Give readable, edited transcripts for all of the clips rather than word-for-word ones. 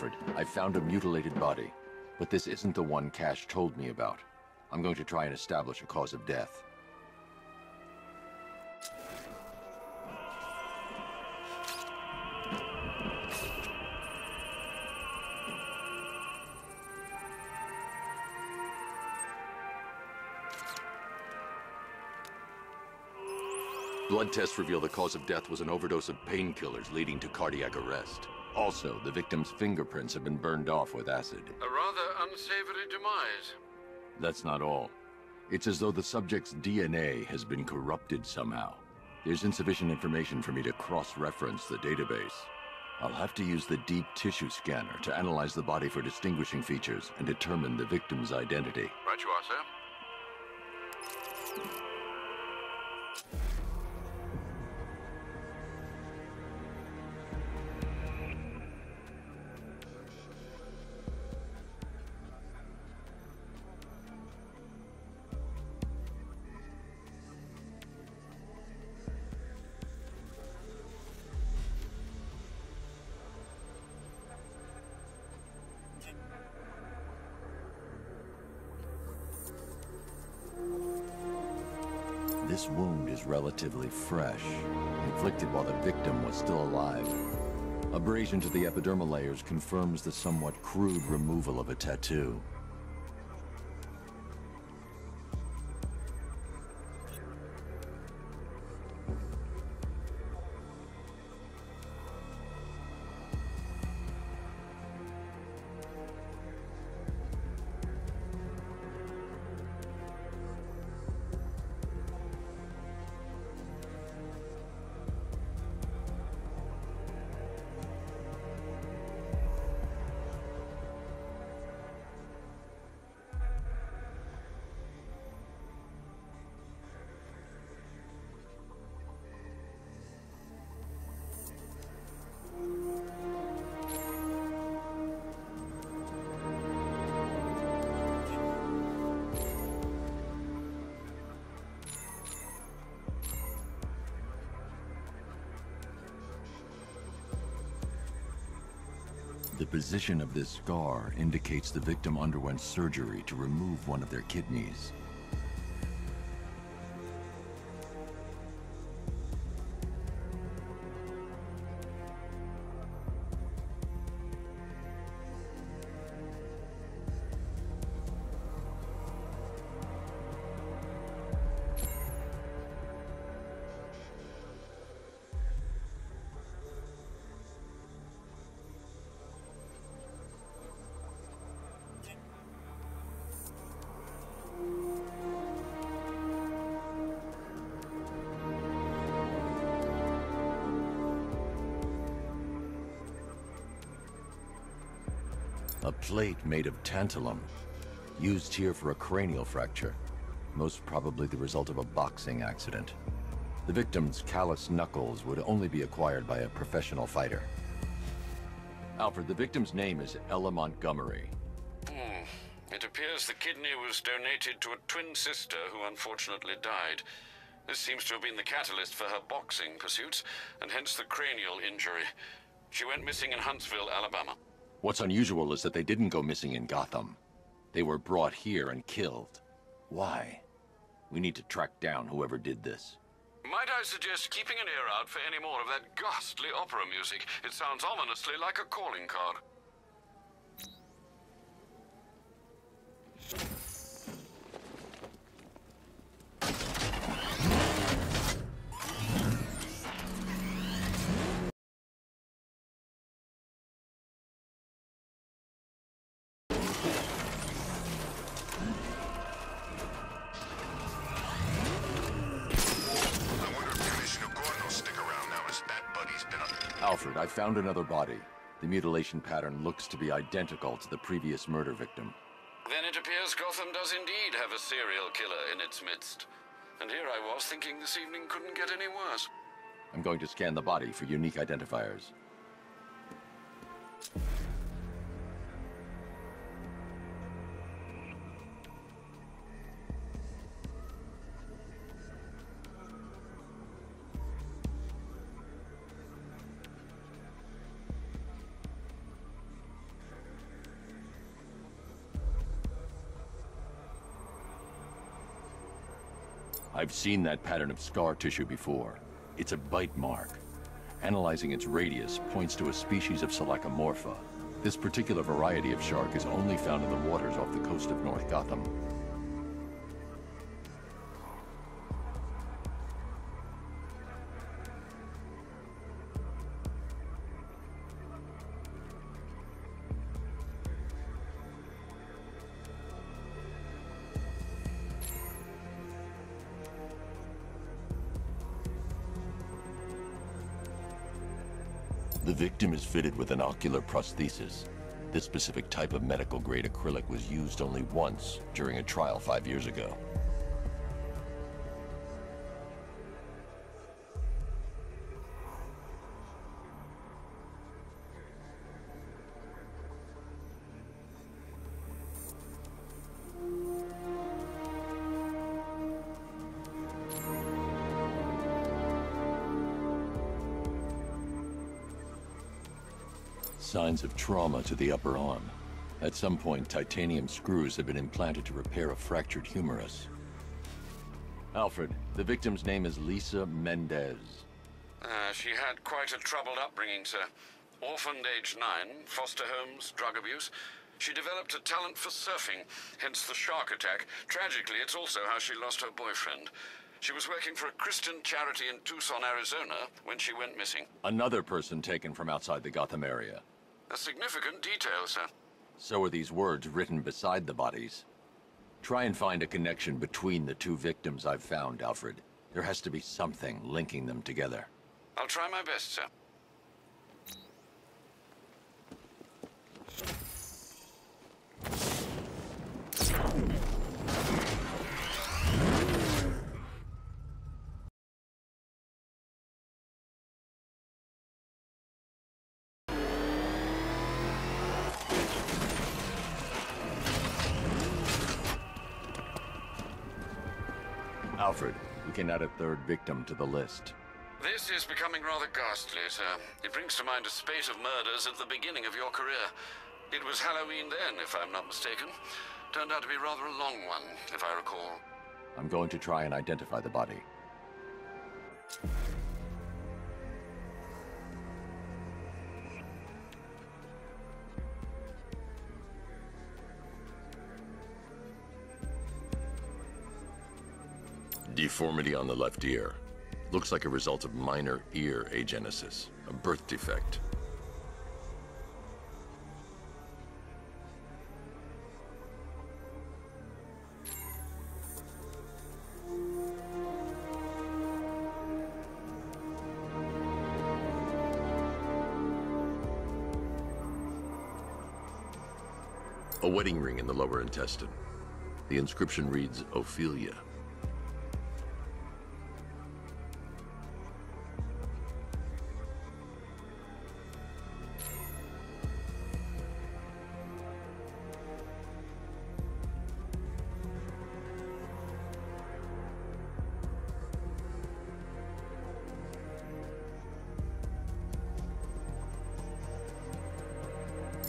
Alfred, I found a mutilated body, but this isn't the one Cash told me about. I'm going to try and establish a cause of death. Blood tests reveal the cause of death was an overdose of painkillers leading to cardiac arrest. Also, the victim's fingerprints have been burned off with acid. A rather unsavory demise. That's not all. It's as though the subject's DNA has been corrupted somehow. There's insufficient information for me to cross-reference the database. I'll have to use the deep tissue scanner to analyze the body for distinguishing features and determine the victim's identity. Right you are, sir. This wound is relatively fresh, inflicted while the victim was still alive. Abrasion to the epidermal layers confirms the somewhat crude removal of a tattoo. The position of this scar indicates the victim underwent surgery to remove one of their kidneys. A plate made of tantalum, used here for a cranial fracture, most probably the result of a boxing accident. The victim's calloused knuckles would only be acquired by a professional fighter. Alfred, the victim's name is Ella Montgomery. It appears the kidney was donated to a twin sister who unfortunately died. This seems to have been the catalyst for her boxing pursuits, and hence the cranial injury. She went missing in Huntsville, Alabama. What's unusual is that they didn't go missing in Gotham. They were brought here and killed. Why? We need to track down whoever did this. Might I suggest keeping an ear out for any more of that ghastly opera music? It sounds ominously like a calling card. Alfred, I found another body. The mutilation pattern looks to be identical to the previous murder victim. Then it appears Gotham does indeed have a serial killer in its midst. And here I was thinking this evening couldn't get any worse. I'm going to scan the body for unique identifiers. I've seen that pattern of scar tissue before. It's a bite mark. Analyzing its radius points to a species of Selachomorpha. This particular variety of shark is only found in the waters off the coast of North Gotham. The victim is fitted with an ocular prosthesis. This specific type of medical-grade acrylic was used only once during a trial 5 years ago. Signs of trauma to the upper arm. At some point, titanium screws have been implanted to repair a fractured humerus. Alfred, the victim's name is Lisa Mendez. She had quite a troubled upbringing, sir. Orphaned age 9, foster homes, drug abuse. She developed a talent for surfing, hence the shark attack. Tragically, it's also how she lost her boyfriend. She was working for a Christian charity in Tucson, Arizona, when she went missing. Another person taken from outside the Gotham area. A significant detail, sir. So are these words written beside the bodies. Try and find a connection between the two victims I've found, Alfred. There has to be something linking them together. I'll try my best, sir. Alfred, we can add a third victim to the list. This is becoming rather ghastly, sir. It brings to mind a spate of murders at the beginning of your career. It was Halloween then, if I'm not mistaken. Turned out to be rather a long one, if I recall. I'm going to try and identify the body. Deformity on the left ear. Looks like a result of minor ear agenesis, a birth defect. A wedding ring in the lower intestine. The inscription reads, Ophelia.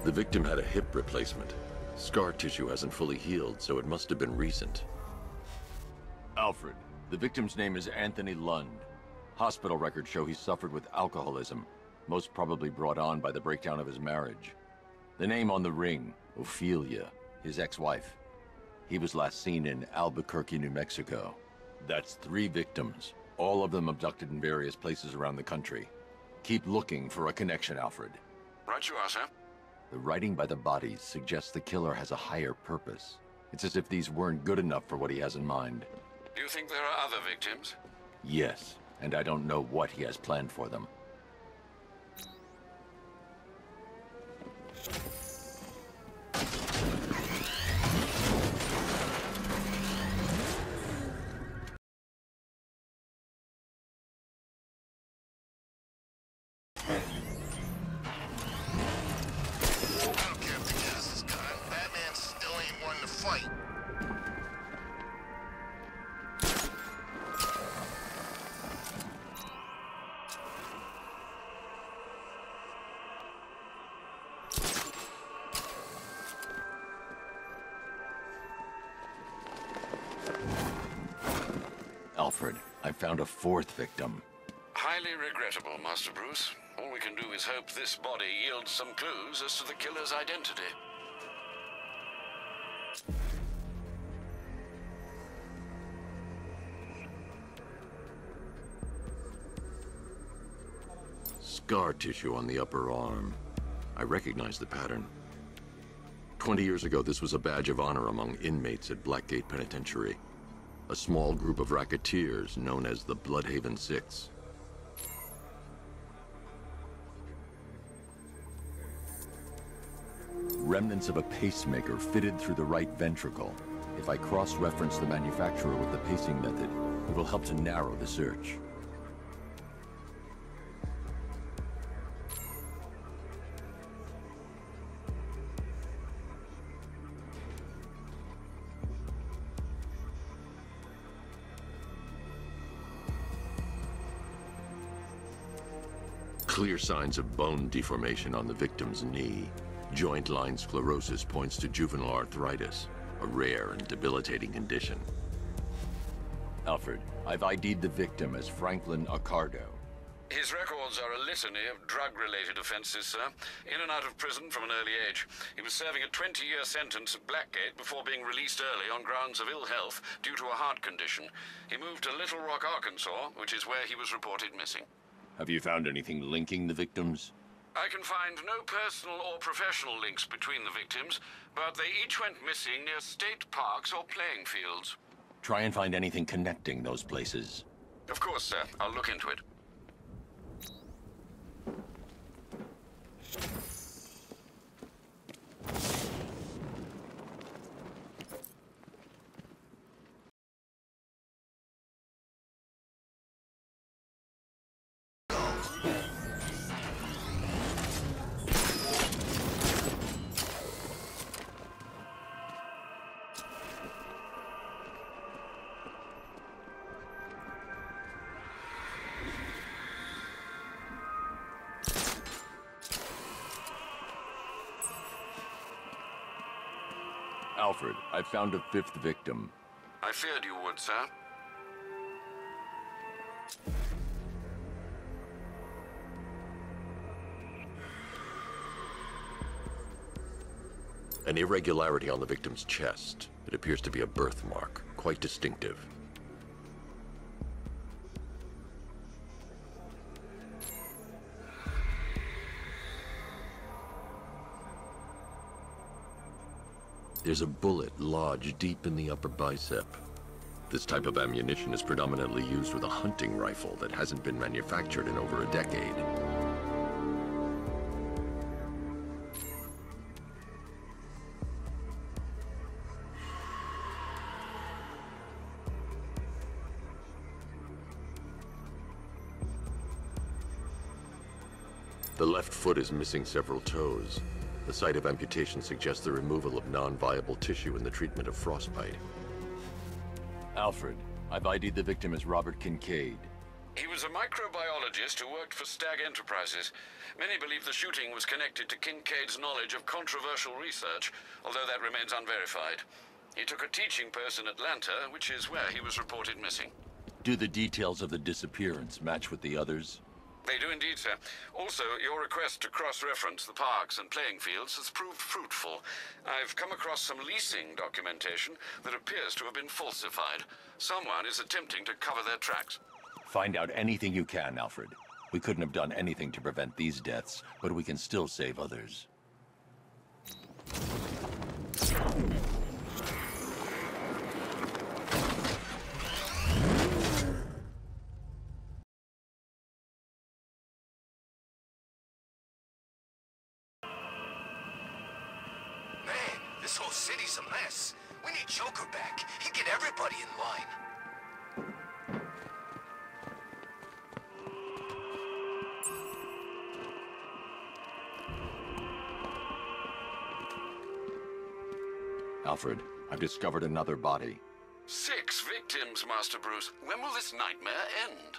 The victim had a hip replacement. Scar tissue hasn't fully healed, so it must have been recent. Alfred, the victim's name is Anthony Lund. Hospital records show he suffered with alcoholism, most probably brought on by the breakdown of his marriage. The name on the ring, Ophelia, his ex-wife. He was last seen in Albuquerque, New Mexico. That's 3 victims, all of them abducted in various places around the country. Keep looking for a connection, Alfred. Right you are, sir. The writing by the bodies suggests the killer has a higher purpose. It's as if these weren't good enough for what he has in mind. Do you think there are other victims? Yes, and I don't know what he has planned for them. Alfred, I found a fourth victim. Highly regrettable, Master Bruce. All we can do is hope this body yields some clues as to the killer's identity. Scar tissue on the upper arm. I recognize the pattern. 20 years ago, this was a badge of honor among inmates at Blackgate Penitentiary. A small group of racketeers known as the Bloodhaven Six. Remnants of a pacemaker fitted through the right ventricle. If I cross-reference the manufacturer with the pacing method, it will help to narrow the search. Clear signs of bone deformation on the victim's knee. Joint line sclerosis points to juvenile arthritis, a rare and debilitating condition. Alfred, I've ID'd the victim as Franklin Accardo. His records are a litany of drug-related offenses, sir. In and out of prison from an early age. He was serving a 20-year sentence at Blackgate before being released early on grounds of ill health due to a heart condition. He moved to Little Rock, Arkansas, which is where he was reported missing. Have you found anything linking the victims? I can find no personal or professional links between the victims, but they each went missing near state parks or playing fields. Try and find anything connecting those places. Of course, sir. I'll look into it. Alfred, I found a fifth victim. I feared you would, sir. An irregularity on the victim's chest. It appears to be a birthmark, quite distinctive. There's a bullet lodged deep in the upper bicep. This type of ammunition is predominantly used with a hunting rifle that hasn't been manufactured in over a decade. The left foot is missing several toes. The site of amputation suggests the removal of non-viable tissue in the treatment of frostbite. Alfred, I've ID'd the victim as Robert Kincaid. He was a microbiologist who worked for Stag Enterprises. Many believe the shooting was connected to Kincaid's knowledge of controversial research, although that remains unverified. He took a teaching post in Atlanta, which is where he was reported missing. Do the details of the disappearance match with the others? They do indeed, sir. Also, your request to cross-reference the parks and playing fields has proved fruitful. I've come across some leasing documentation that appears to have been falsified. Someone is attempting to cover their tracks. Find out anything you can, Alfred. We couldn't have done anything to prevent these deaths, but we can still save others. This whole city's a mess. We need Joker back. He'd get everybody in line. Alfred, I've discovered another body. 6 victims, Master Bruce. When will this nightmare end?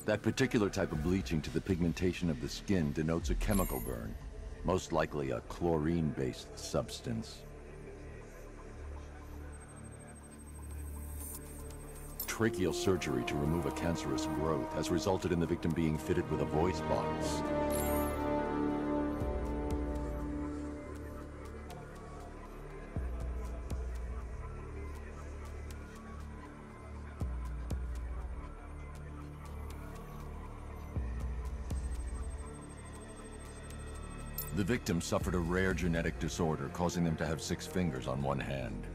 That particular type of bleaching to the pigmentation of the skin denotes a chemical burn, most likely a chlorine-based substance. Tracheal surgery to remove a cancerous growth has resulted in the victim being fitted with a voice box. The victim suffered a rare genetic disorder, causing them to have 6 fingers on one hand.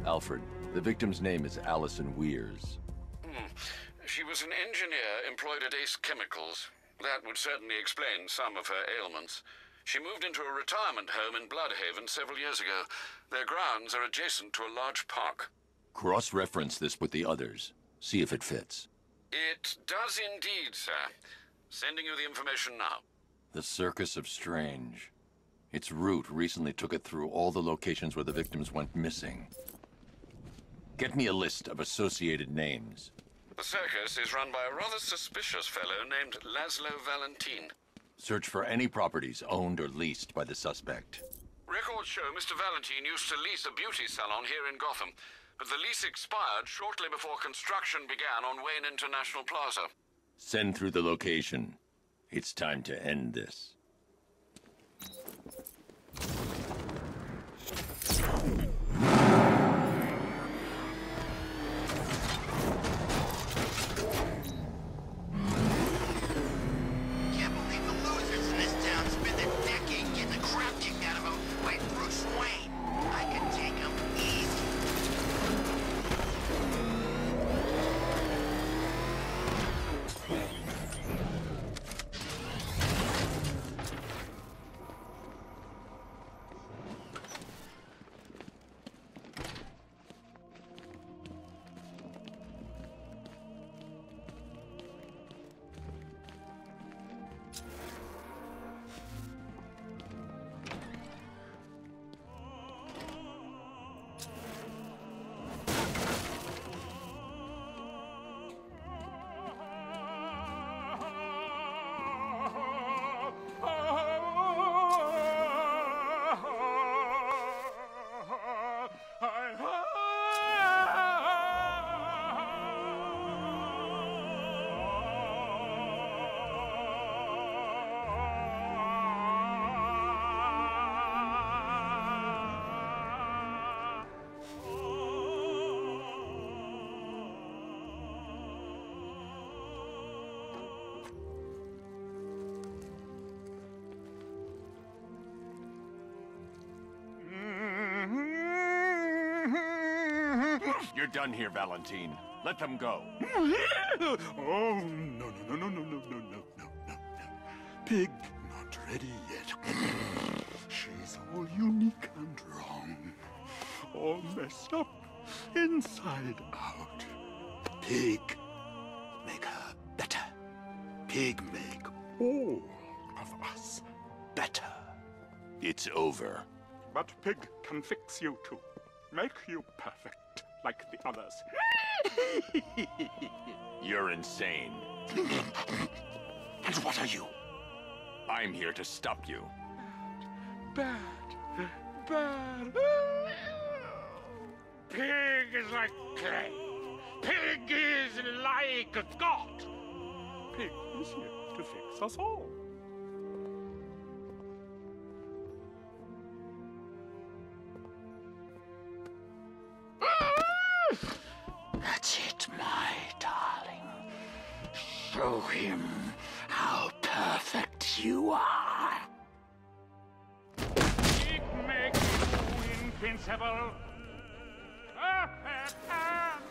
Alfred, the victim's name is Allison Weers. She was an engineer employed at Ace Chemicals. That would certainly explain some of her ailments. She moved into a retirement home in Bloodhaven several years ago. Their grounds are adjacent to a large park. Cross-reference this with the others. See if it fits. It does indeed, sir. Sending you the information now. The Circus of Strange. Its route recently took it through all the locations where the victims went missing. Get me a list of associated names. The circus is run by a rather suspicious fellow named Laszlo Valentin. Search for any properties owned or leased by the suspect. Records show Mr. Valentin used to lease a beauty salon here in Gotham, but the lease expired shortly before construction began on Wayne International Plaza. Send through the location. It's time to end this. Can't believe the losers in this town spend a decade getting the crap kicked out of them by Bruce Wayne. I could take them easy. You're done here, Valentine. Let them go. Oh, no, no, no, no, no, no, no, no, no, no. Pig not ready yet. She's all unique and wrong. All messed up, inside out. Pig, make her better. Pig, make all of us better. It's over. But Pig can fix you too. Make you perfect, like the others. You're insane. And what are you? I'm here to stop you. Bad. Bad. Pig is like clay. Pig is like a god. Pig is here to fix us all. That's it, my darling. Show him how perfect you are. It makes you invincible. Perfect and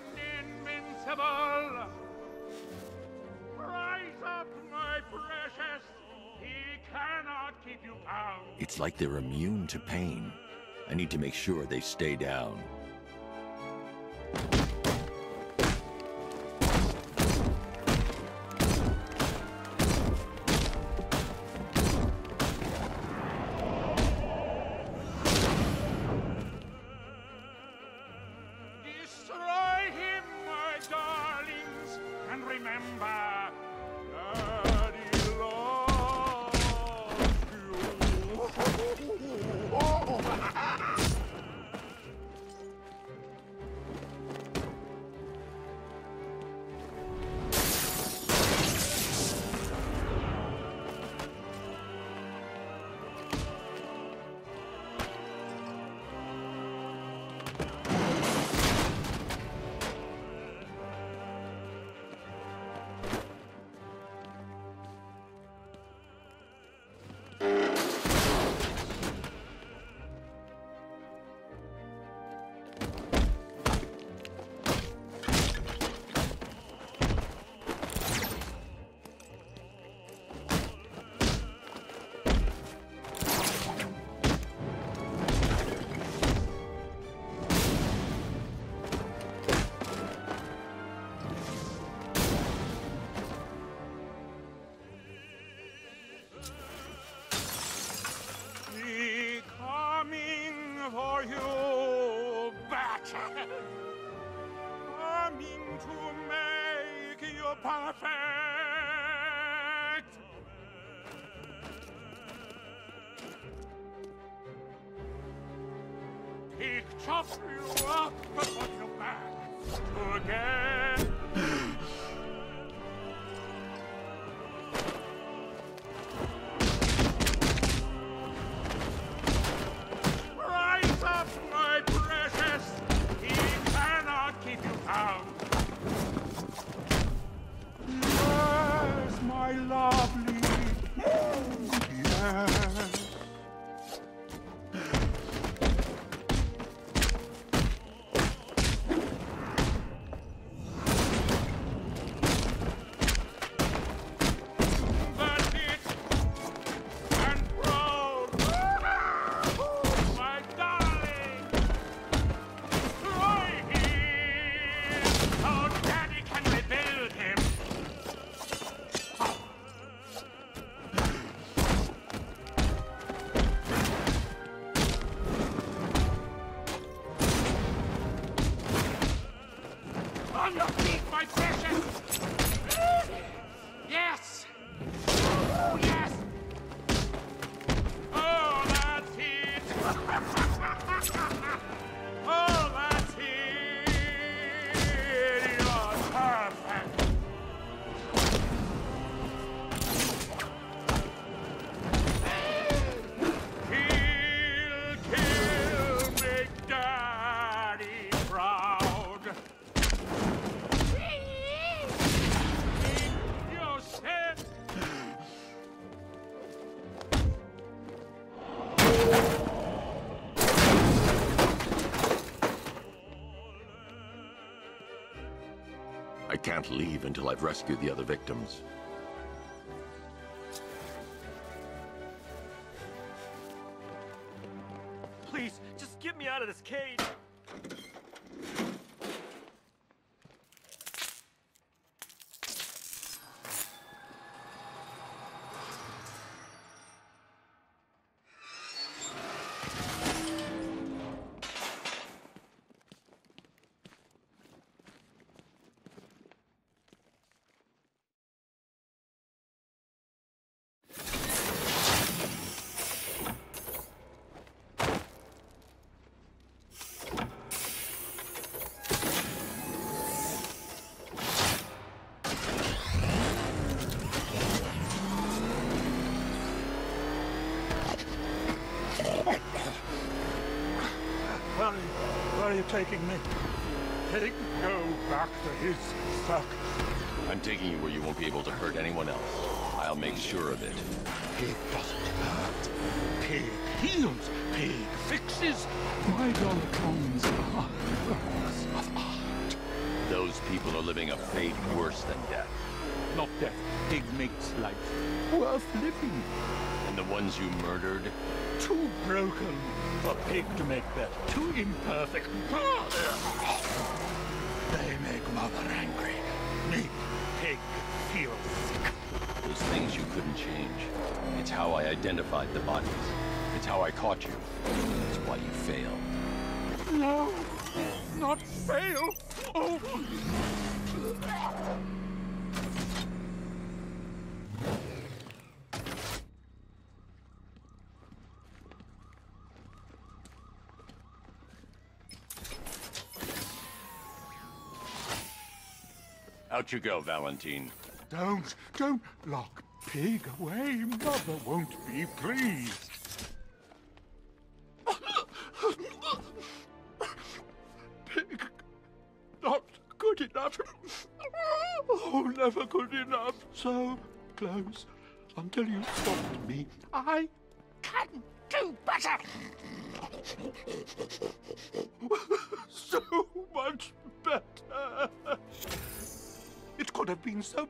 invincible. Rise up, my precious. He cannot keep you bound. It's like they're immune to pain. I need to make sure they stay down. Destroy him, my darlings, and remember to make you perfect. Pig chop you up and put you back again. Rise up, my precious. He cannot keep you down. Yes, my lovely. Yes. On your feet, my precious! Yes! Oh, yes! Oh, that's it! Oh, that's it! You're perfect! He'll kill, make Daddy proud! I can't leave until I've rescued the other victims. Please, just get me out of this cage. Where are you taking me? Pig, go back to his suck. I'm taking you where you won't be able to hurt anyone else. I'll make sure of it. Pig doesn't hurt. Pig heals. Pig fixes. My Dolitons are works of art. Those people are living a fate worse than death. Not death. Pig makes life worth living. And the ones you murdered? Too broken for Pig to make better. Too imperfect. They make Mother angry. Make Pig feel sick. Those things you couldn't change. It's how I identified the bodies. It's how I caught you. It's why you failed. No, not fail. Oh. Out you go, Valentine. Don't lock Pig away. Mother won't be pleased. Pig, not good enough. Oh, never good enough. So close until you stopped me. I can do better. So much better. It could have been so